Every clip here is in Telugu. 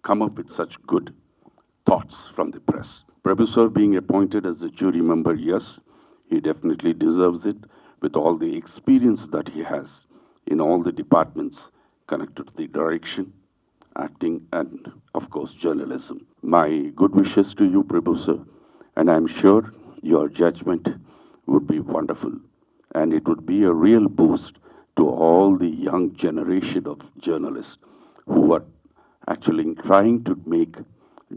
come up with such good thoughts from the press. Prabhu sir being appointed as a jury member, yes, he definitely deserves it with all the experience that he has in all the departments connected to the direction, acting, and of course, journalism. My good wishes to you, Prabhu sir, and I'm sure your judgment would be wonderful and it would be a real boost to all the young generation of journalists who are actually trying to make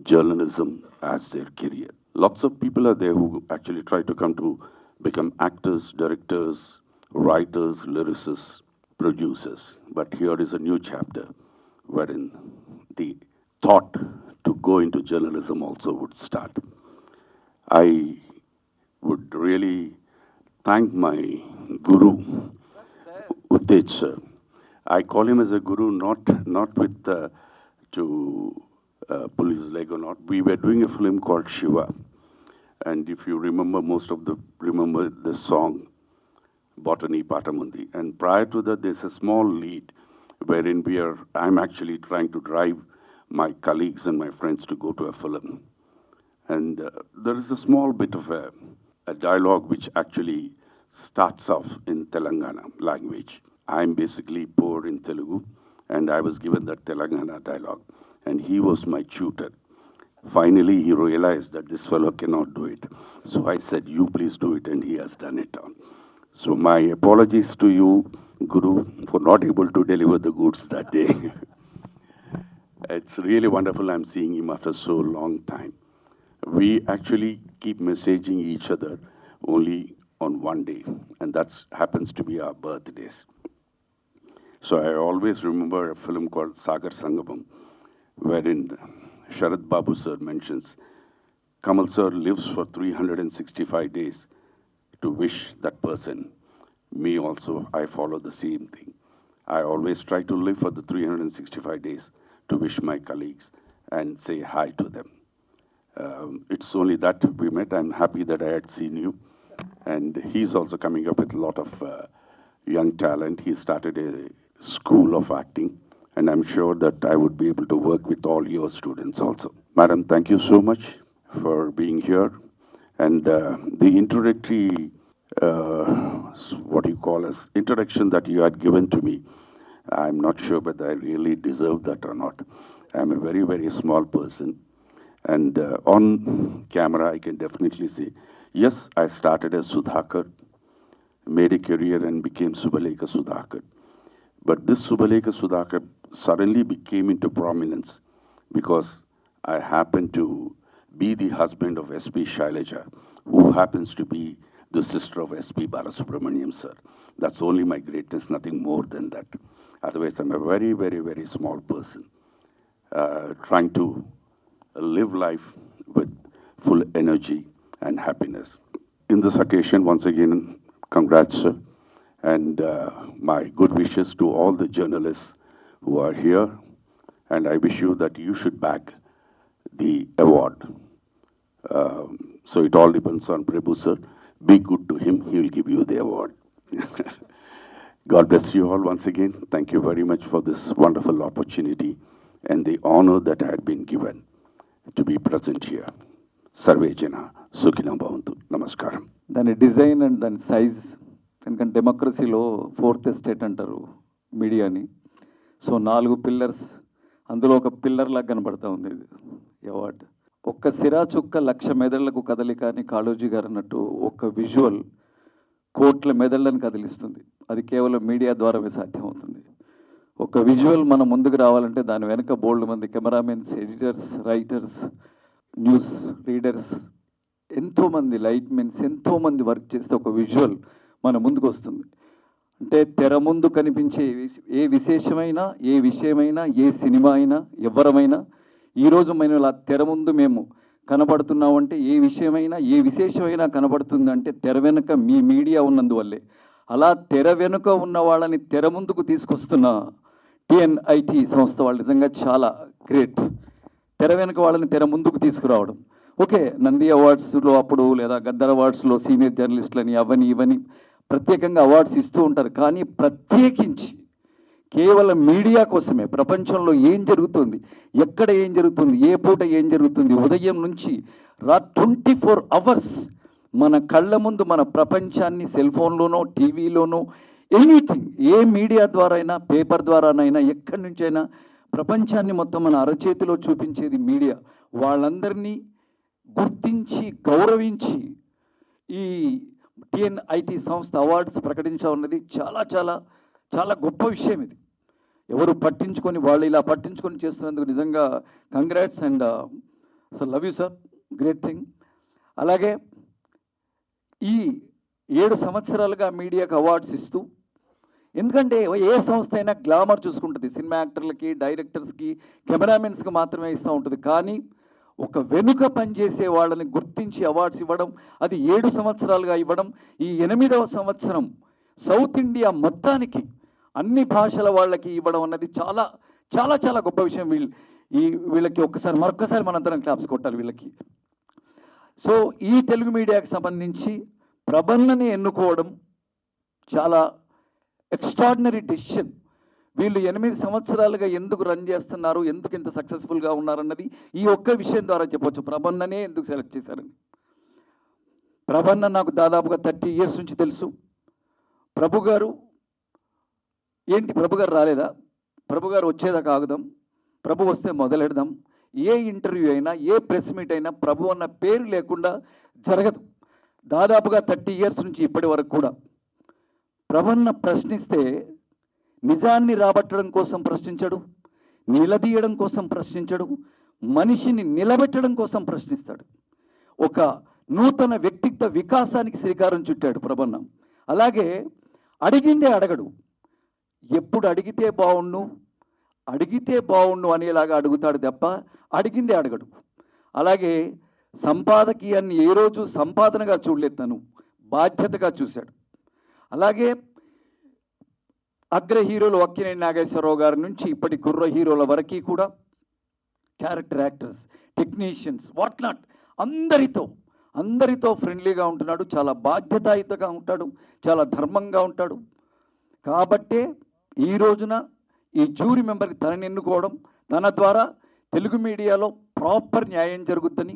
journalism as their career. Lots of people are there who actually try to come to become actors, directors, writers, lyricists, producers. But here is a new chapter wherein the thought to go into journalism also would start. I would really thank my guru, Uttej sir. I call him as a guru, not with to pull his leg or not. We were doing a film called Shiva, and if you remember, remember the song Botany Patamundi. And prior to that, there's a small lead wherein I'm actually trying to drive my colleagues and my friends to go to a film. And there is a small bit of a dialogue which actually starts off in Telangana language. I'm basically poor in Telugu, and I was given that Telangana dialogue, and he was my tutor. Finally, he realized that this fellow cannot do it. So I said, you please do it, and he has done it. So my apologies to you, Guru, for not able to deliver the goods that day. It's really wonderful I'm seeing him after so long time. We actually keep messaging each other only on one day, and that happens to be our birthdays. So I always remember a film called Sagar Sangamam, wherein Sharad Babu sir mentions, Kamal sir lives for 365 days to wish that person. Me also, I follow the same thing. I always try to live for the 365 days to wish my colleagues and say hi to them. It's only that we met. I'm happy that I had seen you. And he's also coming up with a lot of young talent. He started a school of acting, and I'm sure that I would be able to work with all your students also. Madam, thank you so much for being here. And the introductory, what you call as introduction that you had given to me, I'm not sure whether I really deserve that or not. I'm a very, very small person. And on camera, I can definitely say, yes, I started as Sudhakar, made a career and became Subaleka Sudhakar. But this Subaleka Sudhakar suddenly became into prominence because I happened to be the husband of S.P. Shailaja, who happens to be the sister of S.P. Balasubramaniam sir. That's only my greatness, nothing more than that. Otherwise, I'm a very, very, very small person, trying to live life with full energy and happiness. In this occasion, once again, congrats, sir, and my good wishes to all the journalists who are here, and I wish you that you should back the award. So it all depends on Prabhu, sir. Be good to him, he will give you the award. God bless you all once again. Thank you very much for this wonderful opportunity and the honor that I had been given to be present here. Sarve Jana, Sukhina Bhavantu. Namaskaram. దాని డిజైన్ అండ్ దాని సైజ్, ఎందుకంటే డెమోక్రసీలో ఫోర్త్ ఎస్టేట్ అంటారు మీడియాని. సో 4 పిల్లర్స్, అందులో ఒక పిల్లర్లాగా కనబడతా ఉంది ఇది అవార్డు. ఒక్క సిరా చుక్క 1,00,000 మెదళ్లకు కదలిక అని కాళోజీ గారు అన్నట్టు ఒక విజువల్ కోట్ల మెదళ్లను కదిలిస్తుంది. అది కేవలం మీడియా ద్వారానే సాధ్యమవుతుంది. ఒక విజువల్ మనం ముందుకు రావాలంటే దాని వెనక బోల్డ్ మంది cameramens, editors, writers, news readers, ఎంతోమంది లైట్మెన్స్, ఎంతోమంది వర్క్ చేస్తే ఒక విజువల్ మన ముందుకు వస్తుంది. అంటే తెర ముందు కనిపించే ఏ విశేషమైనా, ఏ విషయమైనా, ఏ సినిమా అయినా, ఎవరమైనా ఈరోజు మనం ఇలా తెర ముందు మేము కనబడుతున్నామంటే ఏ విషయమైనా, ఏ విశేషమైనా కనబడుతుందంటే తెర వెనుక మీ మీడియా ఉన్నందువల్లే. అలా తెర వెనుక ఉన్న వాళ్ళని తెర ముందుకు తీసుకొస్తున్న టిఎన్ఐటి సంస్థ వాళ్ళు నిజంగా చాలా గ్రేట్. తెర వెనుక వాళ్ళని తెర ముందుకు తీసుకురావడం. ఓకే, నంది అవార్డ్స్లో అప్పుడు లేదా గద్దర్ అవార్డ్స్లో సీనియర్ జర్నలిస్టులని అవని ఇవని ప్రత్యేకంగా అవార్డ్స్ ఇస్తూ ఉంటారు. కానీ ప్రత్యేకించి కేవలం మీడియా కోసమే. ప్రపంచంలో ఏం జరుగుతుంది, ఎక్కడ ఏం జరుగుతుంది, ఏ పూట ఏం జరుగుతుంది, ఉదయం నుంచి 24 అవర్స్ మన కళ్ళ ముందు మన ప్రపంచాన్ని సెల్ ఫోన్లోనో టీవీలోనో ఎనీథింగ్, ఏ మీడియా ద్వారా అయినా, పేపర్ ద్వారానైనా, ఎక్కడి నుంచైనా ప్రపంచాన్ని మొత్తం మన అరచేతిలో చూపించేది మీడియా. వాళ్ళందరినీ గుర్తించి గౌరవించి ఈ టిఎన్ఐటి సంస్థ అవార్డ్స్ ప్రకటించడం అన్నది చాలా చాలా చాలా గొప్ప విషయం. ఇది ఎవరు పట్టించుకొని, వాళ్ళు ఇలా పట్టించుకొని చేస్తున్నందుకు నిజంగా congrats and so love you sir, great thing. అలాగే ఈ 7 సంవత్సరాలుగా మీడియాకు అవార్డ్స్ ఇస్తూ, ఎందుకంటే ఏ సంస్థ అయినా గ్లామర్ చూసుకుంటుంది, సినిమా యాక్టర్లకి, డైరెక్టర్స్కి, కెమెరామెన్స్కి మాత్రమే ఇస్తూ ఉంటుంది. కానీ ఒక వెనుక పనిచేసే వాళ్ళని గుర్తించి అవార్డ్స్ ఇవ్వడం, అది 7 సంవత్సరాలుగా ఇవ్వడం, ఈ 8వ సంవత్సరం సౌత్ ఇండియా మొత్తానికి అన్ని భాషల వాళ్ళకి ఇవ్వడం అన్నది చాలా చాలా చాలా గొప్ప విషయం. వీళ్ళకి మరొక్కసారి మనందరం క్లాప్స్ కొట్టాలి వీళ్ళకి. సో ఈ తెలుగు మీడియాకి సంబంధించి ప్రబన్నని ఎన్నుకోవడం చాలా ఎక్స్ట్రాడినరీ డెసిషన్. వీళ్ళు 8 సంవత్సరాలుగా ఎందుకు రన్ చేస్తున్నారు, ఎందుకు ఇంత సక్సెస్ఫుల్గా ఉన్నారన్నది ఈ ఒక్క విషయం ద్వారా చెప్పొచ్చు. ప్రబన్ననే ఎందుకు సెలెక్ట్ చేశారని. ప్రబన్న నాకు దాదాపుగా 30 ఇయర్స్ నుంచి తెలుసు. ప్రభు గారు రాలేదా, ప్రభు గారు వచ్చేదాకా ఆగుదాం, ప్రభు వస్తే మొదలెడదాం. ఏ ఇంటర్వ్యూ అయినా, ఏ ప్రెస్ మీట్ అయినా ప్రభు అన్న పేరు లేకుండా జరగదు. దాదాపుగా 30 ఇయర్స్ నుంచి ఇప్పటి వరకు కూడా ప్రబన్న ప్రశ్నిస్తే నిజాన్ని రాబట్టడం కోసం ప్రశ్నించడు, నిలదీయడం కోసం ప్రశ్నించడు, మనిషిని నిలబెట్టడం కోసం ప్రశ్నిస్తాడు. ఒక నూతన వ్యక్తిత్వ వికాసానికి శ్రీకారం చుట్టాడు ప్రబన్న. అలాగే అడిగిందే అడగడు, ఎప్పుడు అడిగితే బావుండు అనేలాగా అడుగుతాడు తప్ప అడిగిందే అడగడు. అలాగే సంపాదకీయాన్ని ఏ రోజు సంపాదనగా చూడలేదు, తను బాధ్యతగా చూశాడు. అలాగే అగ్ర హీరోలు అక్కినేని నాగేశ్వరరావు గారి నుంచి ఇప్పటి కుర్ర హీరోల వరకు కూడా character actors, technicians, what not అందరితో ఫ్రెండ్లీగా ఉంటున్నాడు, చాలా బాధ్యతాయుతంగా ఉంటాడు, చాలా ధర్మంగా ఉంటాడు. కాబట్టే ఈ రోజున ఈ జ్యూరీ మెంబర్కి తనని ఎన్నుకోవడం, తన ద్వారా తెలుగు మీడియాలో ప్రాపర్ న్యాయం జరుగుతుందని,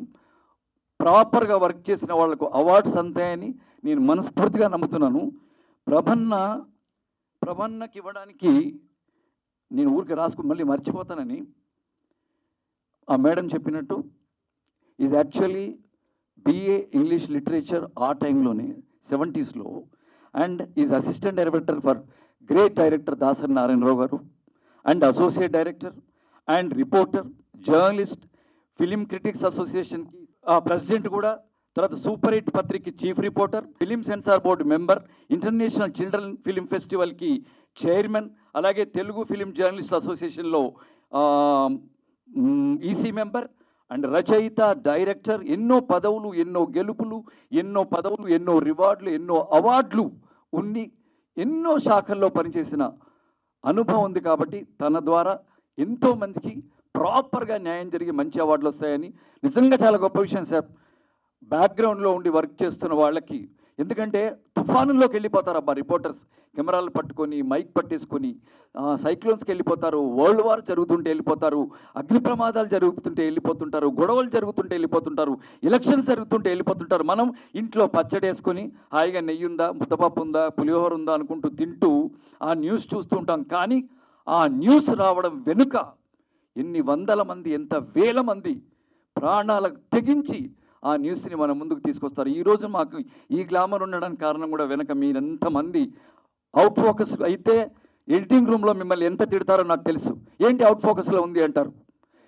ప్రాపర్గా వర్క్ చేసిన వాళ్లకు అవార్డ్స్ అంతాయని నేను మనస్ఫూర్తిగా నమ్ముతున్నాను. ప్రబన్నకి ఇవ్వడానికి నేను ఊరికి మళ్ళీ మర్చిపోతానని ఆ మేడం చెప్పినట్టు, ఇది యాక్చువల్లీ BA ఇంగ్లీష్ లిటరేచర్ ఆ టైంలోనే 70s and is assistant director for great director Dasari Narayanarao గారు, and associate director and reporter, journalist, film critics అసోసియేషన్కి ప్రెసిడెంట్ కూడా, తర్వాత సూపర్ హిట్ పత్రికకి chief reporter, film censor board member, international children film ఫెస్టివల్కి చైర్మన్, అలాగే తెలుగు ఫిలిం జర్నలిస్ట్ అసోసియేషన్లో ఈసీ మెంబర్ అండ్ రచయిత, డైరెక్టర్. ఎన్నో పదవులు, ఎన్నో గెలుపులు, ఎన్నో రివార్డులు, ఎన్నో అవార్డులు ఉన్ని ఎన్నో శాఖల్లో పనిచేసిన అనుభవం ఉంది. కాబట్టి తన ద్వారా ఎంతోమందికి ప్రాపర్గా న్యాయం జరిగి మంచి అవార్డులు వస్తాయని నిజంగా చాలా గొప్ప విషయం సార్. బ్యాక్గ్రౌండ్లో ఉండి వర్క్ చేస్తున్న వాళ్ళకి, ఎందుకంటే తుఫానుల్లోకి వెళ్ళిపోతారు అబ్బా రిపోర్టర్స్, కెమెరాలు పట్టుకొని, మైక్ పట్టేసుకొని, సైక్లోన్స్కి వెళ్ళిపోతారు, వరల్డ్ వార్ జరుగుతుంటే వెళ్ళిపోతారు, అగ్ని ప్రమాదాలు జరుగుతుంటే వెళ్ళిపోతుంటారు, గొడవలు జరుగుతుంటే వెళ్ళిపోతుంటారు, ఎలక్షన్స్ జరుగుతుంటే వెళ్ళిపోతుంటారు. మనం ఇంట్లో పచ్చడి వేసుకొని హాయిగా నెయ్యి ఉందా, ముద్దపప్పు ఉందా, పులిహోర ఉందా అనుకుంటూ తింటూ ఆ న్యూస్ చూస్తూ ఉంటాం. కానీ ఆ న్యూస్ రావడం వెనుక ఎన్ని వందల మంది, ఎంత వేల మంది ప్రాణాలకు తెగించి ఆ న్యూస్ని మన ముందుకు తీసుకొస్తారు. ఈరోజు మాకు ఈ గ్లామర్ ఉండడానికి కారణం కూడా వెనక మీరెంతమంది అవుట్ ఫోకస్ అయితే ఎడిటింగ్ రూమ్లో మిమ్మల్ని ఎంత తిడతారో నాకు తెలుసు. ఏంటి అవుట్ ఫోకస్లో ఉంది అంటారు,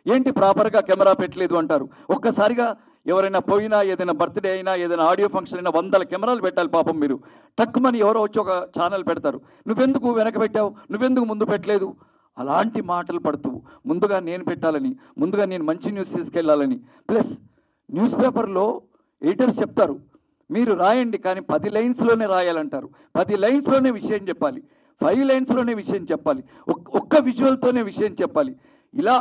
ఏంటి ప్రాపర్గా కెమెరా పెట్టలేదు అంటారు. ఒక్కసారిగా ఎవరైనా పోయినా, ఏదైనా బర్త్డే అయినా, ఏదైనా ఆడియో ఫంక్షన్ అయినా 100 కెమెరాలు పెట్టాలి పాపం. మీరు టక్కుమని ఎవరో వచ్చి ఒక ఛానల్ పెడతారు, నువ్వెందుకు వెనక పెట్టావు, నువ్వెందుకు ముందు పెట్టలేదు, అలాంటి మాటలు పడుతూ ముందుగా నేను పెట్టాలని, ముందుగా నేను మంచి న్యూస్ తీసుకెళ్లాలని. ప్లస్ న్యూస్ పేపర్లో ఎడిటర్స్ చెప్తారు, మీరు రాయండి కానీ 10 లైన్స్లోనే రాయాలంటారు. 10 లైన్స్లోనే విషయం చెప్పాలి, 5 లైన్స్లోనే విషయం చెప్పాలి, ఒక్క విజువల్తోనే విషయం చెప్పాలి. ఇలా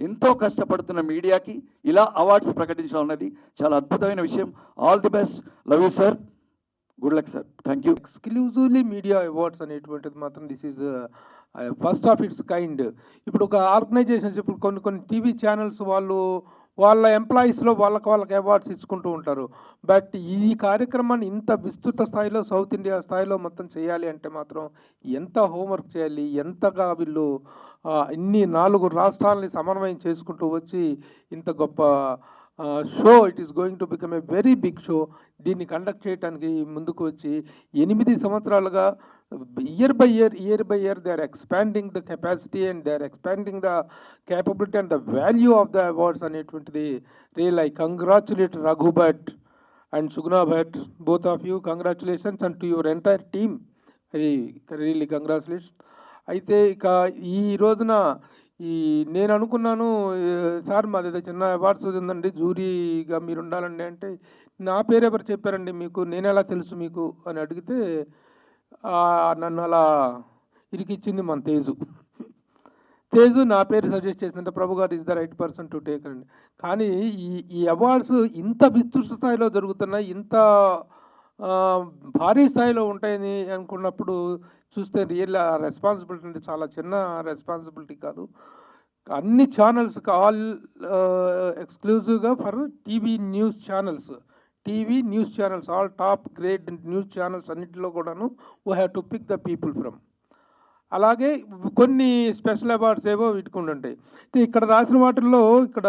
ఎంతో కష్టపడుతున్న మీడియాకి ఇలా అవార్డ్స్ ప్రకటించడం అన్నది చాలా అద్భుతమైన విషయం. All the best, love you sir, good luck sir, thank you. Exclusively media awards అనేటువంటిది మాత్రం this is first of it's kind. ఇప్పుడు ఒక ఆర్గనైజేషన్స్, ఇప్పుడు కొన్ని టీవీ ఛానల్స్ వాళ్ళు వాళ్ళ ఎంప్లాయీస్లో వాళ్ళకి అవార్డ్స్ ఇచ్చుకుంటూ ఉంటారు. బట్ ఈ కార్యక్రమాన్ని ఇంత విస్తృత స్థాయిలో సౌత్ ఇండియా స్థాయిలో మొత్తం చేయాలి అంటే మాత్రం ఎంత హోంవర్క్ చేయాలి, ఎంతగా వీళ్ళు ఇన్ని 4 రాష్ట్రాలని సమన్వయం చేసుకుంటూ వచ్చి ఇంత గొప్ప show, it is going to become a very big show. దీన్ని కండక్ట్ చేయడానికి ముందుకు వచ్చి 8 సంవత్సరాలుగా year by year they are expanding the capacity and they are expanding the capability and the value of the awards అనేటువంటిది. Really I congratulate Raghu Bhatt and Sugna Bhatt, both of you, congratulations, and to your entire team really congratulations. అయితే ఇక ఈ రోజున నేను అనుకున్నాను, సార్ మాది చిన్న అవార్డ్స్ ఉందండి, జూరీగా మీరు ఉండాలండి అంటే, నా పేరు ఎవరు చెప్పారండి మీకు, నేను ఎలా తెలుసు మీకు అని అడిగితే నన్ను అలా ఇరికిచ్చింది మన తేజు నా పేరు సజెస్ట్ చేసిందంటే ప్రభు గారు is the right person to take అండి. కానీ ఈ అవార్డ్స్ ఇంత విస్తృత స్థాయిలో జరుగుతున్నాయి, ఇంత భారీ స్థాయిలో ఉంటాయని అనుకున్నప్పుడు చూస్తే రియల్ రెస్పాన్సిబిలిటీ అంటే చాలా చిన్న రెస్పాన్సిబిలిటీ కాదు. అన్ని ఛానల్స్ ఆల్ ఎక్స్క్లూజివ్గా for TV news channels all top grade news channels అన్నింటిలో కూడాను we have to pick the people from. అలాగే కొన్ని స్పెషల్ అవార్డ్స్ ఏవో వీటికి ఉంటాయి. ఇక్కడ రాసిన వాటిల్లో ఇక్కడ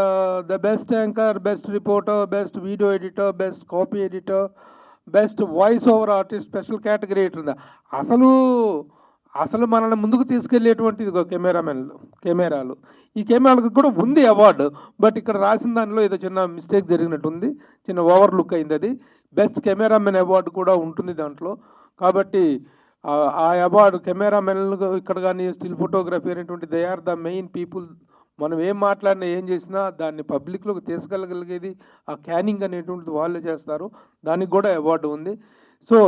the best anchor, best reporter, best video editor, best copy editor, best voice over artist, special category ఉంటుంది. అసలు మనల్ని ముందుకు తీసుకెళ్లేటువంటిది కెమెరాలు, ఈ కెమెరాలకు కూడా ఉంది అవార్డు. బట్ ఇక్కడ రాసిన దానిలో ఏదో చిన్న మిస్టేక్ జరిగినట్టుంది, చిన్న ఓవర్లుక్ అయింది. అది బెస్ట్ కెమెరామెన్ అవార్డు కూడా ఉంటుంది దాంట్లో. కాబట్టి ఆ అవార్డు కెమెరామెన్ ఇక్కడ కానీ స్టిల్ ఫోటోగ్రఫీ అనేటువంటి they are the main people. మనం ఏం మాట్లాడినా ఏం చేసినా దాన్ని పబ్లిక్లోకి తీసుకెళ్ళగలిగేది ఆ క్యానింగ్ అనేటువంటిది వాళ్ళే చేస్తారు, దానికి కూడా అవార్డు ఉంది. సో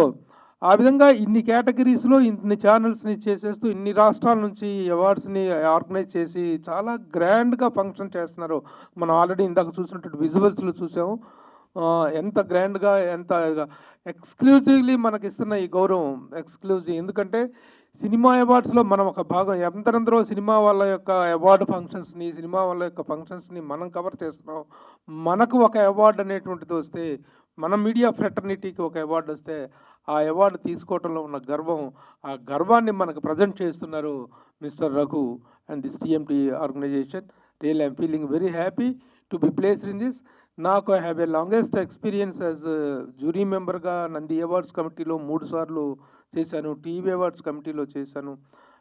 ఆ విధంగా ఇన్ని కేటగిరీస్లో ఇన్ని ఛానల్స్ని చేసేస్తూ ఇన్ని రాష్ట్రాల నుంచి అవార్డ్స్ని ఆర్గనైజ్ చేసి చాలా గ్రాండ్గా ఫంక్షన్ చేస్తున్నారు. మనం ఆల్రెడీ ఇందాక చూసినటువంటి విజువల్స్లో చూసాము ఎంత గ్రాండ్గా, ఎంత ఎక్స్క్లూజివ్లీ మనకి ఇస్తున్న ఈ గౌరవం ఎక్స్క్లూజివ్. ఎందుకంటే సినిమా అవార్డ్స్లో మనం ఒక భాగం, ఎంతరందరో సినిమా వాళ్ళ యొక్క అవార్డు ఫంక్షన్స్ని, సినిమా వాళ్ళ యొక్క ఫంక్షన్స్ని మనం కవర్ చేస్తున్నాం. మనకు ఒక అవార్డు అనేటువంటిది వస్తే, మన మీడియా ఫ్రెటర్నిటీకి ఒక అవార్డు వస్తే ఆ అవార్డు తీసుకోవడంలో ఉన్న గర్వం, ఆ గర్వాన్ని మనకు ప్రజెంట్ చేస్తున్నారు mister Raghu and this TMT organisation. Real I'm feeling very happy to be placed in this. నాకు I have a longest experience as jury మెంబర్గా నంది అవార్డ్స్ కమిటీలో 3 సార్లు చేశాను, టీవీ అవార్డ్స్ కమిటీలో చేశాను,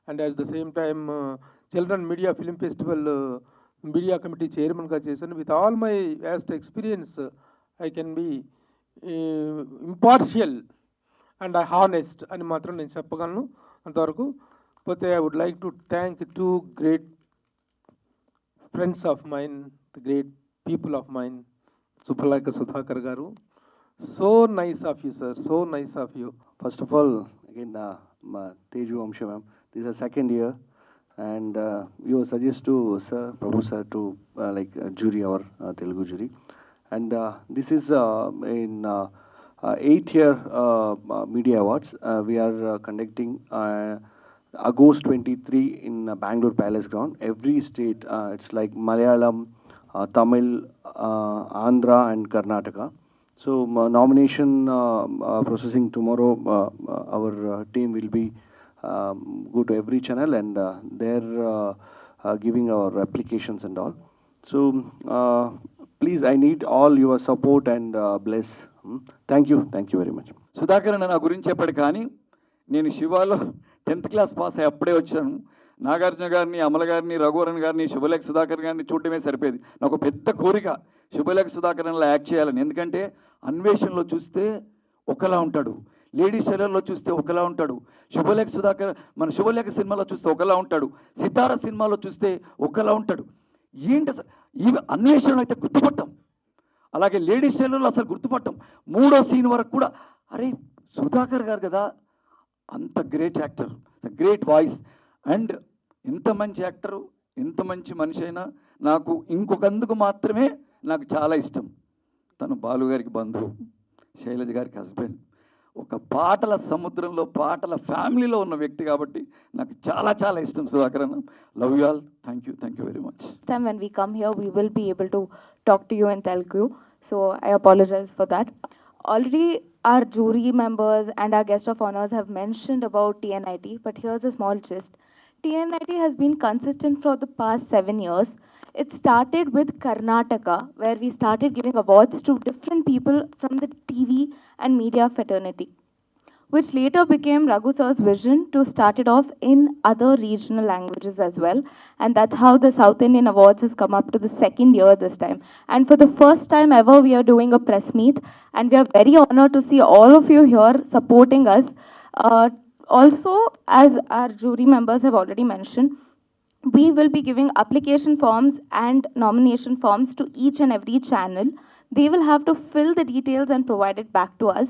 and at the same time children media film festival media committee చైర్మన్గా చేశాను. With all my vast experience I can be impartial and honest అని మాత్రం నేను చెప్పగలను అంతవరకు. పోతే I would like to thank 2 great friends of mine, the great people of mine. Suphalaika Sudhakar garu, so nice of you sir, so nice of you. First of all, again, Teju Amsha ma'am, this is our second year, and you suggest to sir, Prabhu sir, to jury our Telugu jury, and this is in 8th year media awards. We are conducting August 23 in Bangalore Palace Ground. Every state, it's like Malayalam, Tamil, Andhra and Karnataka. So nomination processing tomorrow, our team will be go to every channel and they're giving our applications and all. So please, I need all your support and bless. Thank you very much. Sudhakar నా గురించి చెప్పాడు, కానీ నేను శివాలో 10th క్లాస్ పాస్ అయ్యి అప్పుడే వచ్చాను. నాగార్జున గారిని, అమల గారిని, రఘువరన్ గారిని, శుభలేఖ సుధాకర్ గారిని చూడటమే సరిపోయేది. నాకు పెద్ద కోరిక శుభలేఖ సుధాకర్ అలా యాక్ట్ చేయాలని. ఎందుకంటే అన్వేషణలో చూస్తే ఒకలా ఉంటాడు, లేడీస్ టైలర్లో చూస్తే ఒకలా ఉంటాడు, శుభలేఖ సుధాకర్ మన శుభలేఖ సినిమాలో చూస్తే ఒకలా ఉంటాడు, సితార సినిమాలో చూస్తే ఒకలా ఉంటాడు. ఏంటి అసలు ఈ అన్వేషణలో అయితే గుర్తుపట్టాం, అలాగే లేడీస్ టైలర్లో అసలు గుర్తుపట్టాం. 3వ సీన్ వరకు కూడా అరే సుధాకర్ గారు కదా, అంత great actor, great voice, and ఎంత మంచి యాక్టరు, ఎంత మంచి మనిషి అయినా నాకు ఇంకొకందుకు మాత్రమే నాకు చాలా ఇష్టం. తను బాలు గారికి బంధువు, శైలజ గారికి హస్బెండ్. ఒక పాటల సముద్రంలో పాటల ఫ్యామిలీలో ఉన్న వ్యక్తి కాబట్టి నాకు చాలా చాలా ఇష్టం సుధాకర్ అన్న. Love you all. Thank you very much. Time when we come here, we will be able to talk to you in Telugu. So I apologize for that. Already our jury members and our guest of honors have mentioned about TNIT, but here's a small gist. TNIT has been consistent for the past 7 years. It started with Karnataka, where we started giving awards to different people from the TV and media fraternity, which later became Raghu sir's vision to start it off in other regional languages as well. And that's how the South Indian Awards has come up to the second year this time. And for the first time ever, we are doing a press meet, and we are very honored to see all of you here supporting us. Also, as our jury members have already mentioned, we will be giving application forms and nomination forms to each and every channel. They will have to fill the details and provide it back to us.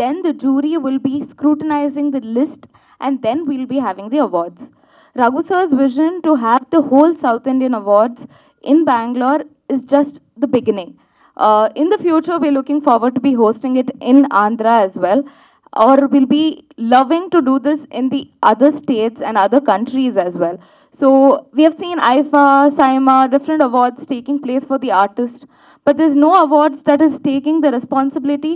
Then the jury will be scrutinizing the list, and then we'll be having the awards. Raghu sir's vision to have the whole South Indian Awards in Bangalore is just the beginning. In the future, we're looking forward to be hosting it in Andhra as well, or we'll be loving to do this in the other states and other countries as well. So we have seen IFA, SIMA, different awards taking place for the artist, but there's no awards that is taking the responsibility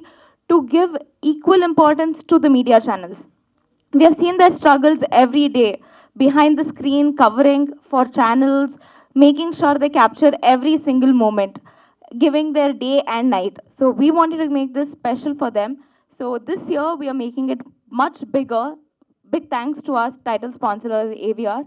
to give equal importance to the media channels. We have seen their struggles every day behind the screen, covering for channels, making sure they capture every single moment, giving their day and night. So we wanted to make this special for them. So this year we are making it much bigger. Big thanks to our title sponsor AVR.